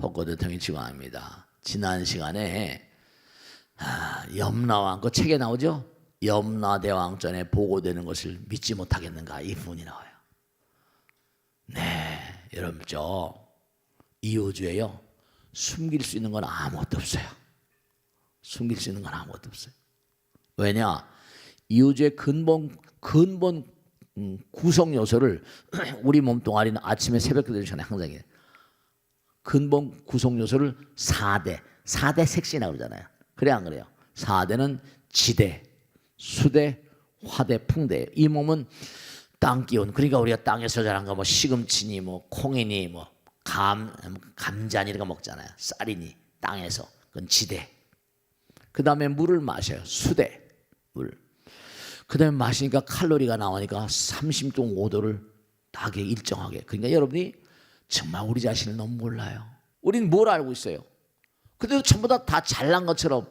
벚꽃의 통이 지광합니다. 지난 시간에 염라왕 그 책에 나오죠. 염라대왕전에 보고되는 것을 믿지 못하겠는가 이 부분이 나와요. 네, 여러분 이 우주에요 숨길 수 있는 건 아무것도 없어요. 숨길 수 있는 건 아무것도 없어요. 왜냐? 이 우주의 근본 구성 요소를 우리 몸뚱아리는 아침에 새벽 기도 전에 항상 해요. 근본 구성 요소를 4대 색신이라고 그러잖아요. 그래 안 그래요? 4대는 지대, 수대, 화대, 풍대. 이 몸은 땅 기운. 그러니까 우리가 땅에서 자란 거 뭐 시금치니 뭐 콩이니 뭐 감자니 이런 거 먹잖아요. 쌀이니 땅에서. 그건 지대. 그 다음에 물을 마셔요. 수대, 물. 그 다음에 마시니까 칼로리가 나오니까 30.5도를 하게 일정하게. 그러니까 여러분이 정말 우리 자신을 너무 몰라요. 우린 뭘 알고 있어요? 근데도 전부 다 잘난 것처럼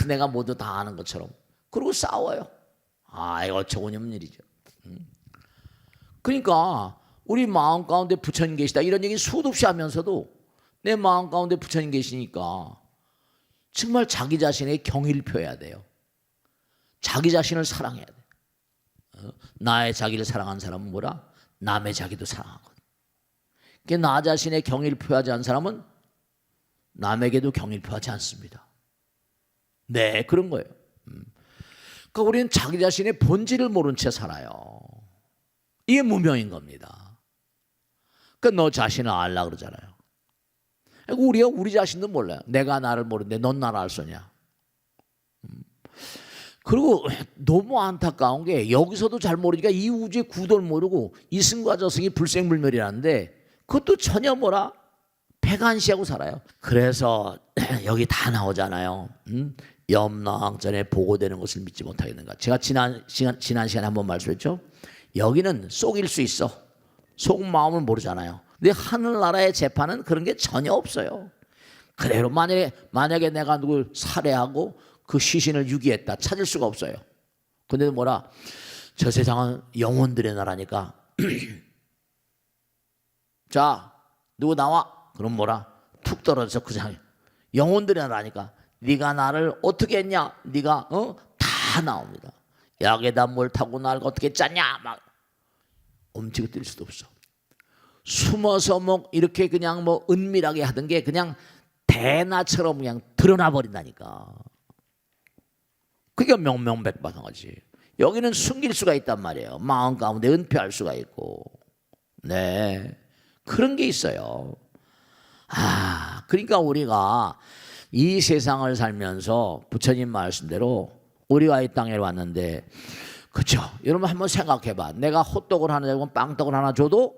내가 모두 다 아는 것처럼 그리고 싸워요. 이거 어처구니없는 일이죠. 그러니까 우리 마음 가운데 부처님 계시다 이런 얘기 수도 없이 하면서도 내 마음 가운데 부처님 계시니까 정말 자기 자신의 경의를 표해야 돼요. 자기 자신을 사랑해야 돼. 나의 자기를 사랑하는 사람은 뭐라? 남의 자기도 사랑하거든. 그러니까 나 자신의 경의를 표하지 않는 사람은 남에게도 경의를 표하지 않습니다. 네, 그런 거예요. 그러니까 우리는 자기 자신의 본질을 모른 채 살아요. 이게 무명인 겁니다. 그러니까 너 자신을 알라 그러잖아요. 그러니까 우리가 우리 자신도 몰라요. 내가 나를 모르는데 넌 나를 알 수냐? 그리고 너무 안타까운 게 여기서도 잘 모르니까 이 우주의 구도를 모르고 이승과 저승이 불생불멸이라는데 그것도 전혀 뭐라 배관시하고 살아요. 그래서 여기 다 나오잖아요. 염라왕전에 보고되는 것을 믿지 못하겠는가. 제가 지난 시간에 한번 말씀했죠. 여기는 속일 수 있어. 속마음을 모르잖아요. 근데 하늘나라의 재판은 그런 게 전혀 없어요. 그대로 만약에 내가 누굴 살해하고 그 시신을 유기했다 찾을 수가 없어요. 근데 뭐라 저 세상은 영혼들의 나라니까 자 누구 나와? 그럼 뭐라 툭 떨어져서 그 장에 영혼들의 나라니까 네가 나를 어떻게 했냐? 네가 다 나옵니다. 약에다 뭘 타고 날 어떻게 짰냐? 막 엄지가 뜰 수도 없어. 숨어서 뭐 이렇게 그냥 뭐 은밀하게 하던 게 그냥 대나처럼 그냥 드러나 버린다니까. 그게 명명백백한 거지. 여기는 숨길 수가 있단 말이에요. 마음 가운데 은폐할 수가 있고. 네, 그런 게 있어요. 그러니까 우리가 이 세상을 살면서 부처님 말씀대로 우리가 이 땅에 왔는데 그렇죠? 여러분 한번 생각해봐. 내가 호떡을 하나 주고 빵떡을 하나 줘도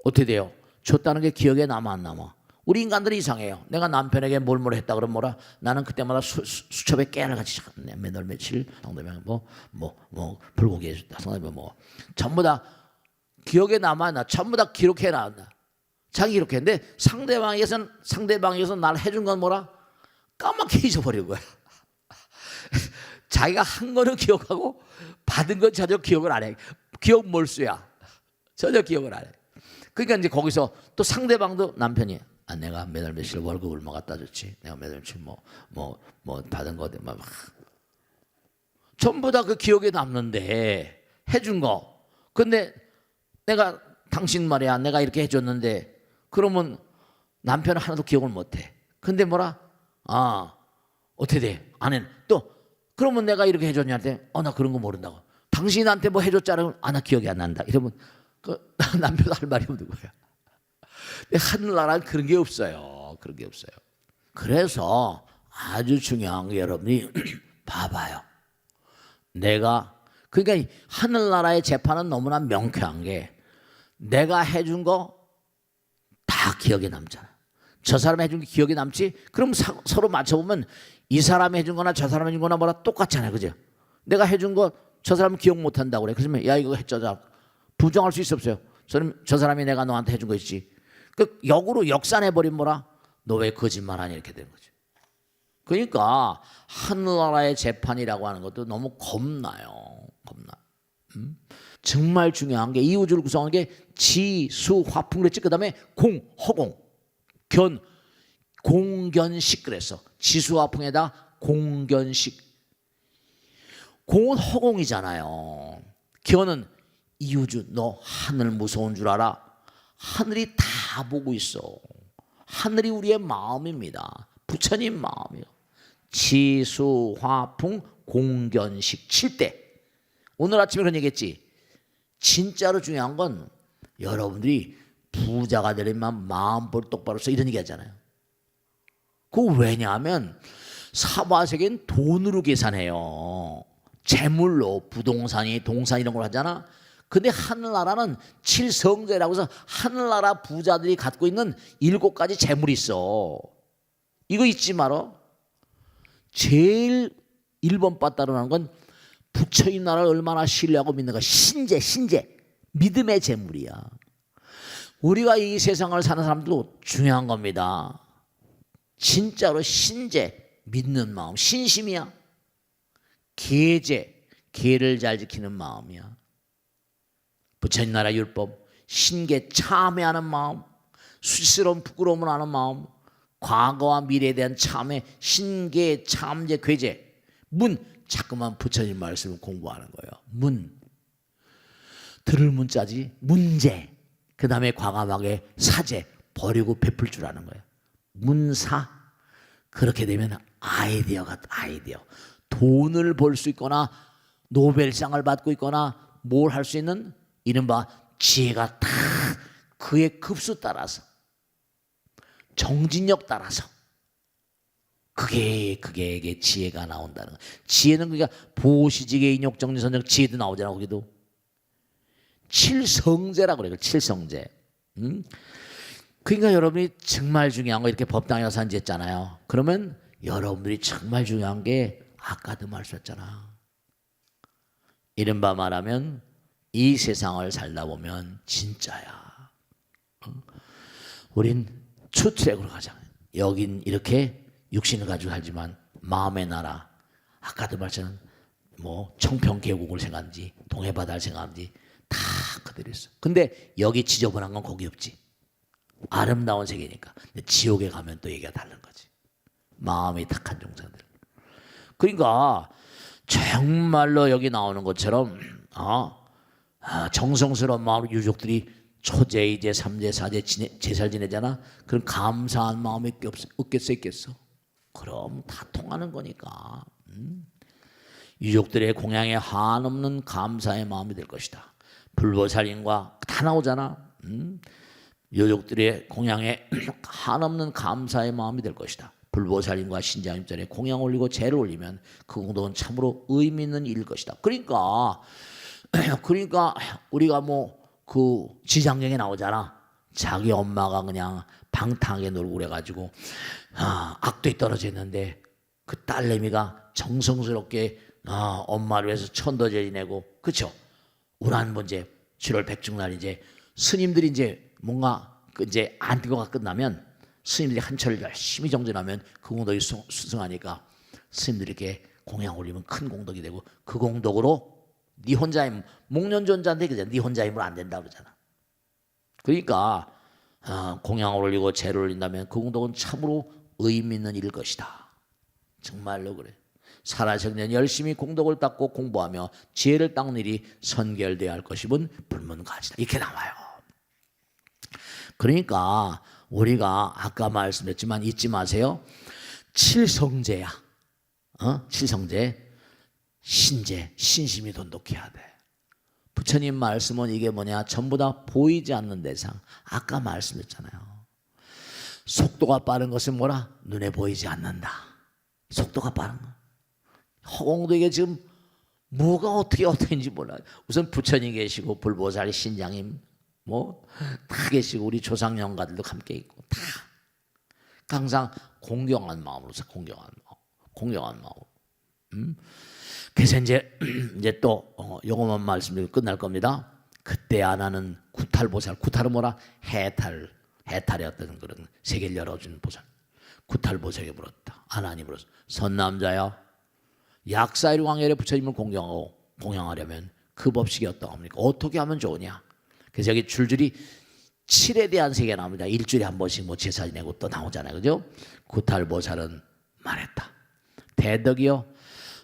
어떻게 돼요? 줬다는 게 기억에 남아 안 남아? 우리 인간들이 이상해요. 내가 남편에게 뭘 했다 그러면 뭐라? 나는 그때마다 수첩에 깨알 같이 찼네. 몇월 며칠 상대방 뭐 불고기 해줬다. 상대방 뭐 전부 다 기억에 남아 나. 전부 다 기록해 놨나. 자기 기록했는데 상대방에서 날 해준 건 뭐라? 까맣게 잊어버린 거야. 자기가 한 거는 기억하고 받은 건 전혀 기억을 안 해. 기억 몰수야. 전혀 기억을 안 해. 그러니까 이제 거기서 또 상대방도 남편이 내가 매달 며칠 월급을 뭐 갖다 줬지. 내가 매달 며칠 뭐 받은 거 막 전부 다 그 기억에 남는데 해준 거. 근데 내가 당신 말이야 내가 이렇게 해줬는데 그러면 남편은 하나도 기억을 못해. 근데 뭐라? 어떻게 돼? 아내는 또 그러면 내가 이렇게 해줬냐한테 나 그런 거 모른다고. 당신이 나한테 뭐 해줬잖아. 나 기억이 안 난다. 이러면 그 남편 할 말이 없는 거야. 하늘나라는 그런 게 없어요. 그런 게 없어요. 그래서 아주 중요한 게 여러분이 봐봐요. 그러니까 하늘나라의 재판은 너무나 명쾌한 게 내가 해준 거 다 기억에 남잖아. 저 사람이 해준 게 기억에 남지? 그럼 서로 맞춰보면 이 사람이 해준 거나 저 사람이 해준 거나 뭐라 똑같잖아요. 그죠? 내가 해준 거 저 사람은 기억 못 한다고 그래. 그러면 야 이거 했잖아. 부정할 수 있어 없어요? 저 사람이 내가 너한테 해준 거 있지. 그 역으로 역산해버린 뭐라? 너 왜 거짓말하니? 이렇게 되는 거죠. 그러니까 하늘나라의 재판이라고 하는 것도 너무 겁나요. 정말 중요한 게 이 우주를 구성하는 게 지수 화풍 그랬지. 그 다음에 공 허공 견 공견식 그랬어. 지수 화풍에다 공견식. 공은 허공이잖아요. 견은 이우주 너 하늘 무서운 줄 알아? 하늘이 다 보고 있어. 하늘이 우리의 마음입니다. 부처님 마음이요. 지수 화풍 공견식 7대. 오늘 아침에 그런 얘기했지. 진짜로 중요한 건 여러분들이 부자가 되려면 마음 볼 똑바로 써 이런 얘기 하잖아요. 그거 왜냐하면 사바세계는 돈으로 계산해요. 재물로 부동산이 동산 이런 걸 하잖아. 근데 하늘나라는 칠성제라고 해서 하늘나라 부자들이 갖고 있는 7가지 재물이 있어. 이거 잊지 마라. 제일 1번 빠따르는 건 부처님 나라를 얼마나 신뢰하고 믿는가. 신재 믿음의 재물이야. 우리가 이 세상을 사는 사람들도 중요한 겁니다. 진짜로 신재 믿는 마음 신심이야. 계제 계를 잘 지키는 마음이야. 부처님 나라 율법 신계 참회하는 마음, 수치스러운 부끄러움을 하는 마음, 과거와 미래에 대한 참회, 신계 참제 괴제. 문 자꾸만 부처님 말씀을 공부하는 거예요. 문 들을 문자지 문제. 그 다음에 과감하게 사제 버리고 베풀 줄 아는 거예요. 문사. 그렇게 되면 아이디어가 아이디어. 돈을 벌 수 있거나 노벨상을 받고 있거나 뭘 할 수 있는 이른바 지혜가 다 그의 급수 따라서 정진력 따라서 그게 지혜가 나온다는 거예요. 지혜는 그러니까 보시지계 인욕정리선정 지혜도 나오잖아. 거기도 칠성제라고 그래요. 칠성제. 그러니까 여러분이 정말 중요한 거 이렇게 법당에 가서 앉았잖아요. 그러면 여러분들이 정말 중요한 게 아까도 말씀했잖아. 이른바 말하면 이 세상을 살다 보면 진짜야. 우린 추트랙으로 가자. 여긴 이렇게 육신을 가지고 살지만 마음의 나라. 아까도 말했잖아. 뭐 청평계곡을 생각하는지 동해바다를 생각하는지 다 그대로 있어. 근데 여기 지저분한 건 거기 없지. 아름다운 세계니까. 근데 지옥에 가면 또 얘기가 다른 거지. 마음이 탁한 종사들. 그러니까 정말로 여기 나오는 것처럼 정성스러운 마음으로 유족들이 초제, 이제, 3제, 4제 제사를 지내잖아. 그럼 감사한 마음이 있겠어? 그럼 다 통하는 거니까. 유족들의 공양에 한없는 감사의 마음이 될 것이다. 불보살인과 다 나오잖아. 유족들의 공양에 한없는 감사의 마음이 될 것이다. 불보살인과 신자임전에 공양 올리고 제를 올리면 그 공덕은 참으로 의미 있는 일일 것이다. 그러니까 우리가 뭐 그 지장경에 나오잖아. 자기 엄마가 그냥 방탕하게 놀고 그래가지고 악도에 떨어져 있는데 그 딸내미가 정성스럽게 엄마를 위해서 천도제 지내고, 그렇죠? 우란번제 7월 백중날 이제 스님들이 이제 뭔가 이제 안티고가 끝나면 스님들이 한철을 열심히 정진하면 그 공덕이 수승하니까 스님들이 이렇게 공양 올리면 큰 공덕이 되고, 그 공덕으로 네 혼자임 목련존자인데 그잖아. 네 혼자 힘으로 안 된다 그러잖아. 그러니까 공양을 올리고 제를 올린다면 그 공덕은 참으로 의미 있는 일일 것이다. 정말로 그래. 살아생전 열심히 공덕을 닦고 공부하며 지혜를 닦는 일이 선결되어야 할 것이면 불문가지다. 이렇게 나와요. 그러니까 우리가 아까 말씀했지만 잊지 마세요. 칠성제야. 칠성제. 신제, 신심이 돈독해야 돼. 부처님 말씀은 이게 뭐냐? 전부 다 보이지 않는 대상. 아까 말씀했잖아요. 속도가 빠른 것은 뭐라? 눈에 보이지 않는다. 속도가 빠른 거. 허공도 이게 지금 뭐가 어떻게인지 몰라요. 우선 부처님 계시고 불보살 신장님 뭐 다 계시고 우리 조상 영가들도 함께 있고 다 항상 공경한 마음으로서 공경한 마음. 그래서 이제 또 요것만 말씀드리고 끝날 겁니다. 그때 아나는 구탈보살. 구탈은 뭐라? 해탈의 어떤 그런 세계를 열어주는 보살. 구탈보살에게 물었다. 아나니 물었어. 선남자야, 약사일광열의 부처님을 공경하려면 그 법식이 어떠합니까? 어떻게 하면 좋으냐? 그래서 여기 줄줄이 7에 대한 세계가 나옵니다. 일주일에 한 번씩 뭐 제사 지내고 또 나오잖아요. 그죠? 구탈보살은 말했다. 대덕이여,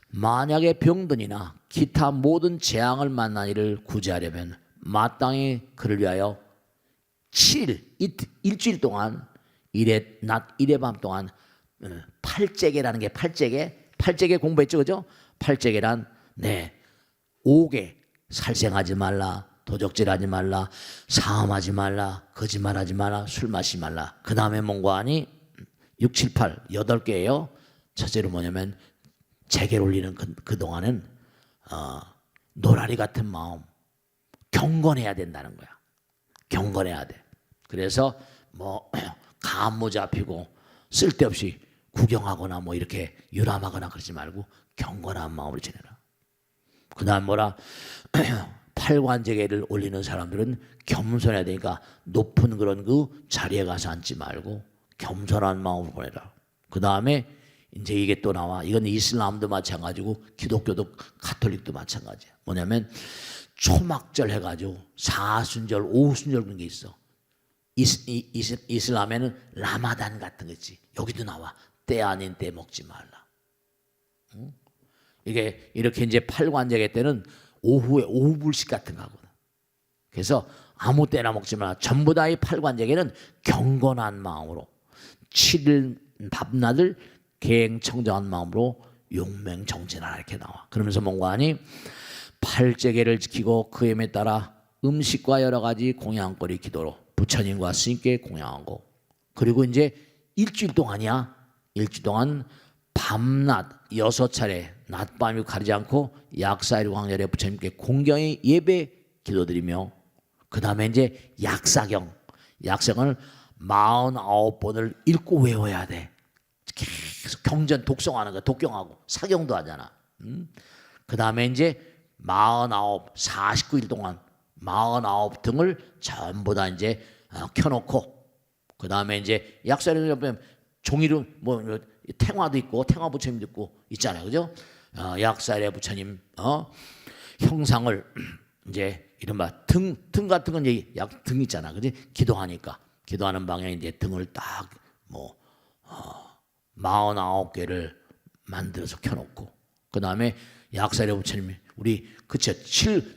만약에 병든이나 기타 모든 재앙을 만난 이를 구제하려면 마땅히 그를 위하여 7일, 일주일 동안 일에 낮 일에 밤 동안 팔재계라는 게 팔재계 공부했죠, 그죠? 팔재계란 5개 살생하지 말라, 도적질하지 말라, 사함하지 말라, 거짓말하지 말라, 술 마시지 말라. 그 다음에 뭔가 하니 6, 7, 8 8개예요. 첫째로 뭐냐면 재계를 올리는 그 동안은 노라리 같은 마음, 경건해야 된다는 거야. 경건해야 돼. 그래서 뭐 감모 잡히고 쓸데없이 구경하거나 뭐 이렇게 유람하거나 그러지 말고 경건한 마음으로 지내라. 그 다음 뭐라? 팔관재계를 올리는 사람들은 겸손해야 되니까 높은 그런 그 자리에 가서 앉지 말고 겸손한 마음으로 보내라. 그 다음에 이제 이게 또 나와. 이건 이슬람도 마찬가지고 기독교도 가톨릭도 마찬가지야. 뭐냐면 초막절 해가지고 사순절, 오순절 그런 게 있어. 이슬람에는 라마단 같은 거 있지. 여기도 나와. 때 아닌 때 먹지 말라. 응? 이게 이렇게 이제 팔관제계 때는 오후에 오불식 같은 거 하거든. 그래서 아무 때나 먹지 말라. 전부 다 이 팔관제계는 경건한 마음으로 7일 밤낮을 계행청정한 마음으로 용맹정진하라 이렇게 나와. 그러면서 뭔가 하니 팔재계를 지키고 그 힘에 따라 음식과 여러 가지 공양거리 기도로 부처님과 스님께 공양하고, 그리고 이제 일주일 동안이야. 일주일 동안 밤낮 6차례 낮밤이 가리지 않고 약사일구 황열에 부처님께 공경의 예배 기도드리며, 그 다음에 이제 약사경을 49번을 읽고 외워야 돼. 계속 경전 독송하는 거, 독경하고 사경도 하잖아. 그 다음에 이제 49 49일 동안 49 등을 전부 다 이제 켜놓고, 그 다음에 이제 약사를 옆에 종이로 뭐 탱화도 있고 탱화 부처님도 있고 있잖아요, 그죠? 약사의 부처님 형상을 이제 이른바 등 같은 건 이제 약 등 있잖아, 그지? 기도하니까 기도하는 방향에 이제 등을 딱 뭐 49개를 만들어서 켜놓고, 그 다음에 약사의 부처님이 우리 그쵸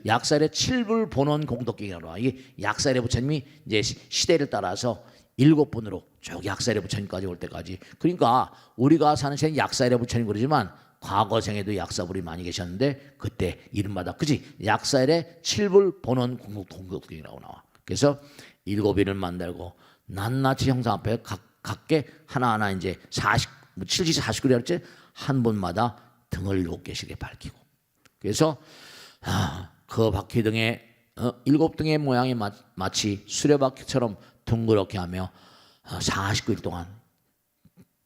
약사의 7불 본원 공덕경이라고 나. 이게 약사의 부처님이 이제 시대를 따라서 7분으로 쭉 약사의 부처님까지 올 때까지. 그러니까 우리가 사는 시대는 약사의 부처님 그러지만 과거 생에도 약사불이 많이 계셨는데 그때 이름마다 그지 약사의 7불 본원 공덕경이라고 나와. 그래서 7일을 만들고 낱낱이 형상 앞에 각게 하나하나 이제 70, 49일 할지 한 분마다 등을 7개씩에 밝히고, 그래서 그 바퀴 등에 7등의 모양이 마치 수레바퀴처럼 둥그렇게 하며 49일 동안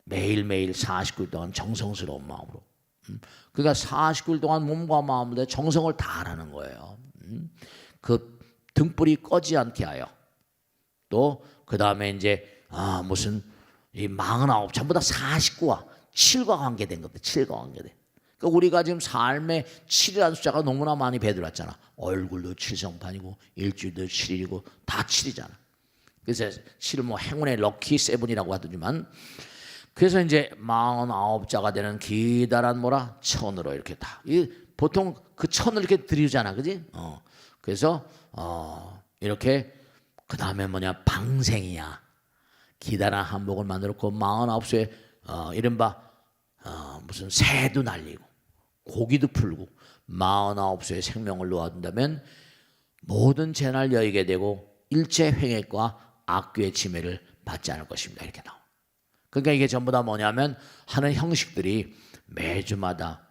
매일매일 49일 동안 정성스러운 마음으로, 그러니까 49일 동안 몸과 마음으로 정성을 다하라는 거예요. 그 등불이 꺼지 않게 하여, 또 그 다음에 이제 무슨 이 49 전부 다 49와 7과 관계된 것들, 7과 관계된. 그러니까 우리가 지금 삶에 7이라는 숫자가 너무나 많이 배들었잖아. 얼굴도 7성판이고 일주일도 7일이고 다 7이잖아. 그래서 7을 뭐 행운의 럭키 세븐이라고 하더니만, 그래서 이제 49자가 되는 기다란 뭐라 천으로 이렇게 다. 보통 그 천을 이렇게 드리잖아, 그지? 그래서 이렇게 그 다음에 뭐냐 방생이야. 기다란 한복을 만들었고 49수에 이른바 무슨 새도 날리고 고기도 풀고 49수에 생명을 놓아둔다면 모든 재난을 여의게 되고 일체 횡액과 악귀의 침해를 받지 않을 것입니다. 이렇게 나와. 그러니까 이게 전부 다 뭐냐면 하는 형식들이 매주마다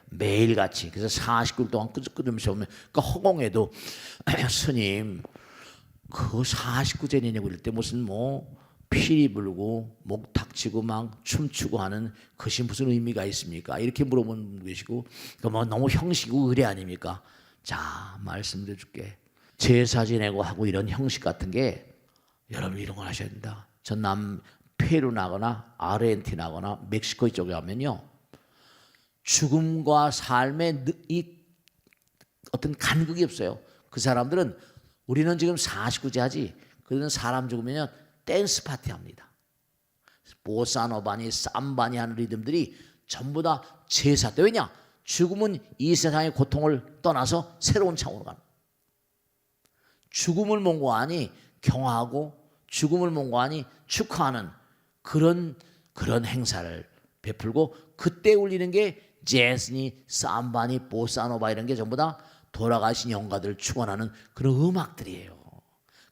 매일같이, 그래서 49일 동안 끊임없이 오면, 그러니까 허공에도 스님 그 49제니냐고 이럴 때 무슨 뭐 피리 불고 목 닥치고 막 춤추고 하는 것이 무슨 의미가 있습니까? 이렇게 물어보는 분 계시고, 그러니까 뭐 너무 형식이고 의례 아닙니까? 자, 말씀드려 줄게. 제사 지내고 하고 이런 형식 같은 게 여러분 이런 걸 하셔야 된다. 전 페루 나거나 아르헨티나거나 멕시코 이쪽에 가면요, 죽음과 삶의 이 어떤 간극이 없어요. 그 사람들은 우리는 지금 49제 하지. 그들은 사람 죽으면 댄스 파티 합니다. 보사노바니 삼바니 하는 리듬들이 전부 다 제사 때. 왜냐? 죽음은 이 세상의 고통을 떠나서 새로운 창으로 가는. 죽음을 몽고하니 경화하고 죽음을 몽고하니 축하하는 그런 행사를 베풀고, 그때 울리는 게 재즈니 삼바니 보사노바 이런 게 전부 다 돌아가신 영가들을 축원하는 그런 음악들이에요.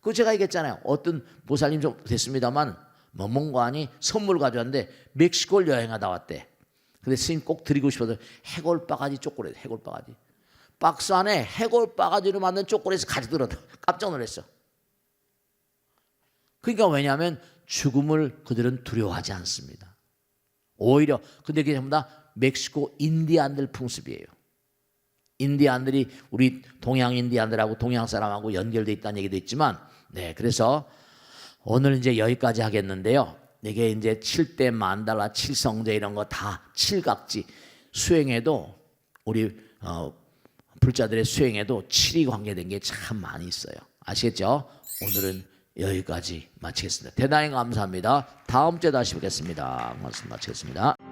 그 제가 얘기했잖아요. 어떤 보살님 좀 됐습니다만 뭔가하니 선물 가져왔는데 멕시코를 여행하다 왔대. 근데 스님 꼭 드리고 싶어서 해골바가지 초콜릿, 해골바가지 박스 안에 해골바가지로 만든 초콜릿을 가져들었다. 깜짝 놀랐어. 그러니까 왜냐하면 죽음을 그들은 두려워하지 않습니다. 오히려 근데 그게 전부 다 멕시코 인디안들 풍습이에요. 인디안들이 우리 동양 인디안들하고 동양 사람하고 연결되어 있다는 얘기도 있지만, 네, 그래서 오늘 이제 여기까지 하겠는데요. 이게 이제 7대 만달라, 7성제 이런 거 다 칠각지 수행에도 우리 불자들의 수행에도 7이 관계된 게 참 많이 있어요. 아시겠죠? 오늘은 여기까지 마치겠습니다. 대단히 감사합니다. 다음 주에 다시 뵙겠습니다. 말씀 마치겠습니다.